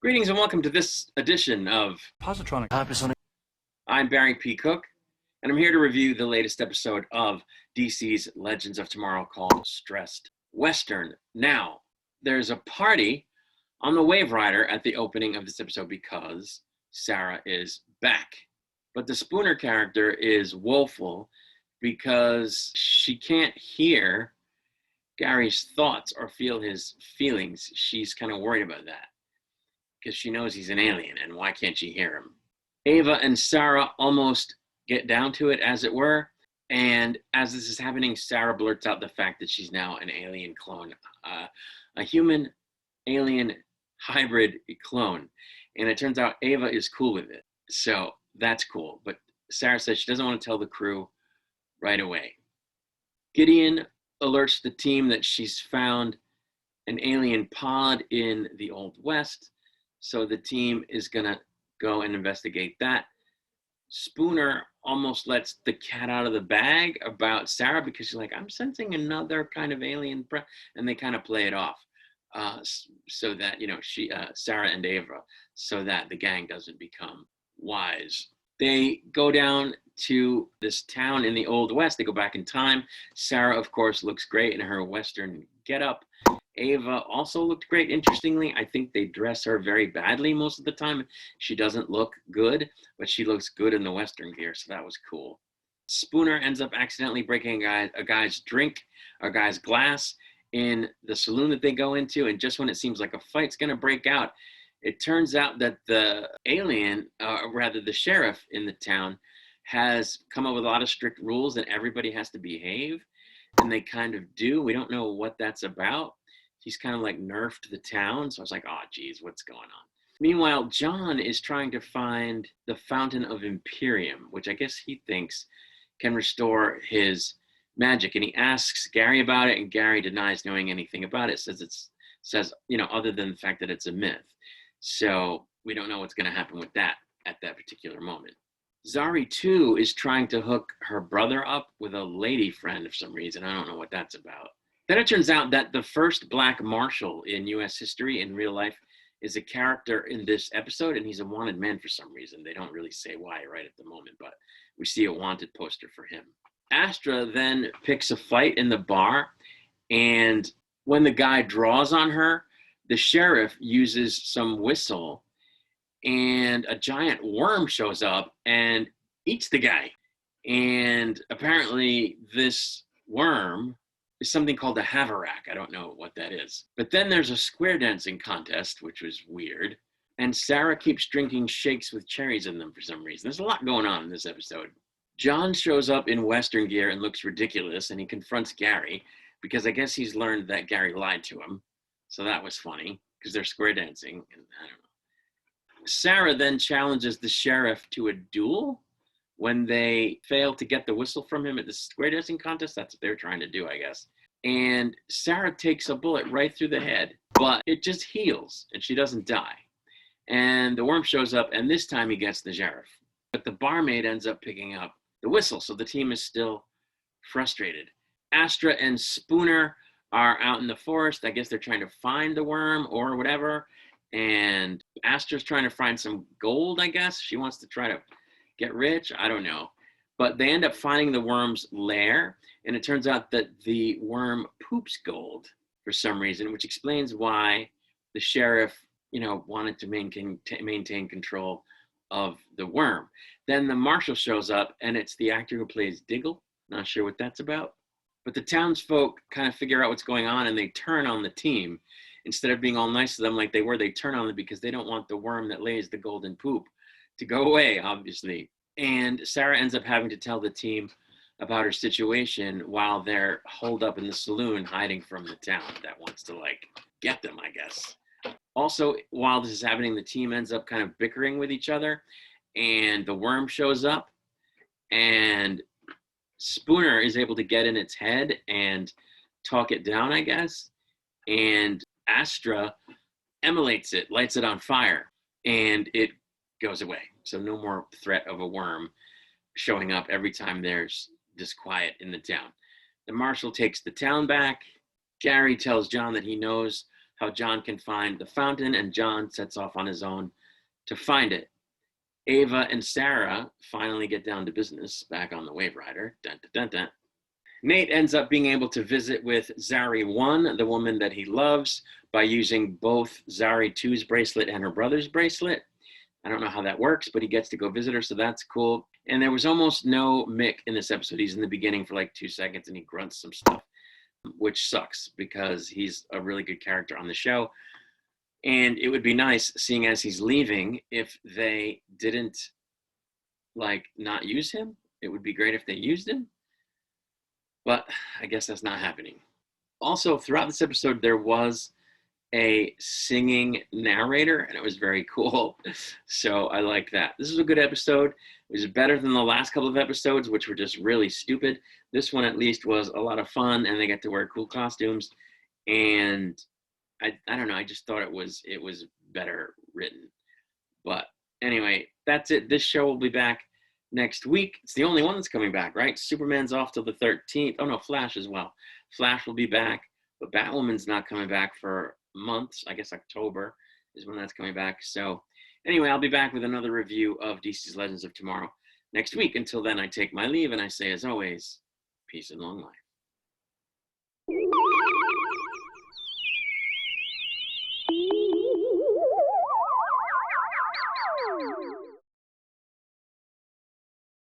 Greetings and welcome to this edition of Positronic. I'm Barry P. Cook, and I'm here to review the latest episode of DC's Legends of Tomorrow called Stressed Western. Now, there's a party on the Wave Rider at the opening of this episode because Sarah is back. But the Spooner character is woeful because she can't hear Gary's thoughts or feel his feelings. She's kind of worried about that because she knows he's an alien, and why can't she hear him? Ava and Sarah almost get down to it, as it were, and as this is happening, Sarah blurts out the fact that she's now an alien clone, a human-alien hybrid clone, and it turns out Ava is cool with it, so that's cool, but Sarah says she doesn't want to tell the crew right away. Gideon alerts the team that she's found an alien pod in the Old West, so the team is going to go and investigate that. Spooner almost lets the cat out of the bag about Sarah because she's like, I'm sensing another kind of alien, and they kind of play it off so that, Sarah and Ava, so that the gang doesn't become wise. They go down to this town in the Old West. They go back in time. Sarah, of course, looks great in her Western getup. Ava also looked great. Interestingly, I think they dress her very badly most of the time. She doesn't look good, but she looks good in the Western gear, so that was cool. Spooner ends up accidentally breaking a guy's glass in the saloon that they go into, and just when it seems like a fight's going to break out, it turns out that the alien, the sheriff in the town, has come up with a lot of strict rules that everybody has to behave, and they kind of do. We don't know what that's about. He's kind of like nerfed the town, so I was like, oh, geez, what's going on? Meanwhile, John is trying to find the Fountain of Imperium, which I guess he thinks can restore his magic, and he asks Gary about it, and Gary denies knowing anything about it, says, other than the fact that it's a myth. So we don't know what's going to happen with that at that particular moment. Zari, too, is trying to hook her brother up with a lady friend for some reason. I don't know what that's about. Then it turns out that the first black marshal in U.S. history in real life is a character in this episode, and he's a wanted man for some reason. They don't really say why right at the moment, but we see a wanted poster for him. Astra then picks a fight in the bar, and when the guy draws on her, the sheriff uses some whistle, and a giant worm shows up and eats the guy. And apparently this worm is something called a Havarack. I don't know what that is. But then there's a square dancing contest, which was weird. And Sarah keeps drinking shakes with cherries in them for some reason. There's a lot going on in this episode. John shows up in Western gear and looks ridiculous, and he confronts Gary because I guess he's learned that Gary lied to him. So that was funny because they're square dancing. And I don't know. Sarah then challenges the sheriff to a duel when they fail to get the whistle from him at the square dancing contest. That's what they're trying to do, I guess. And Sarah takes a bullet right through the head, but it just heals and she doesn't die. And the worm shows up, and this time he gets the sheriff. But the barmaid ends up picking up the whistle, so the team is still frustrated. Astra and Spooner are out in the forest. I guess they're trying to find the worm or whatever. And Astra's trying to find some gold, I guess. She wants to try to get rich. I don't know. But they end up finding the worm's lair. And it turns out that the worm poops gold for some reason, which explains why the sheriff, wanted to maintain control of the worm. Then the marshal shows up, and it's the actor who plays Diggle. Not sure what that's about. But the townsfolk kind of figure out what's going on, and they turn on the team. Instead of being all nice to them like they were, they turn on them because they don't want the worm that lays the golden poop to go away, obviously. And Sarah ends up having to tell the team about her situation while they're holed up in the saloon hiding from the town that wants to, get them, I guess. Also, while this is happening, the team ends up kind of bickering with each other, and the worm shows up, and Spooner is able to get in its head and talk it down, I guess. And Astra emulates it, lights it on fire, and it goes away. So no more threat of a worm showing up every time there's disquiet in the town. The marshal takes the town back. Gary tells John that he knows how John can find the fountain, and John sets off on his own to find it. Ava and Sarah finally get down to business back on the Wave Rider. Dun, dun, dun, dun. Nate ends up being able to visit with Zari 1, the woman that he loves, by using both Zari 2's bracelet and her brother's bracelet. I don't know how that works, but he gets to go visit her, so that's cool. And there was almost no Mick in this episode. He's in the beginning for like 2 seconds and he grunts some stuff, which sucks because he's a really good character on the show. And it would be nice, seeing as he's leaving, if they didn't like not use him. It would be great if they used him, but I guess that's not happening. Also, throughout this episode, there was a singing narrator, and it was very cool. So I like that. This is a good episode. It was better than the last couple of episodes, which were just really stupid. This one at least was a lot of fun, and they got to wear cool costumes. And I don't know, I just thought it was better written. But anyway, that's it. This show will be back next week. It's the only one that's coming back, right? Superman's off till the 13th. Oh no, Flash as well. Flash will be back, but Batwoman's not coming back for months. I guess October is when that's coming back. So anyway, I'll be back with another review of DC's Legends of Tomorrow next week. Until then, I take my leave and I say, as always, peace and long life.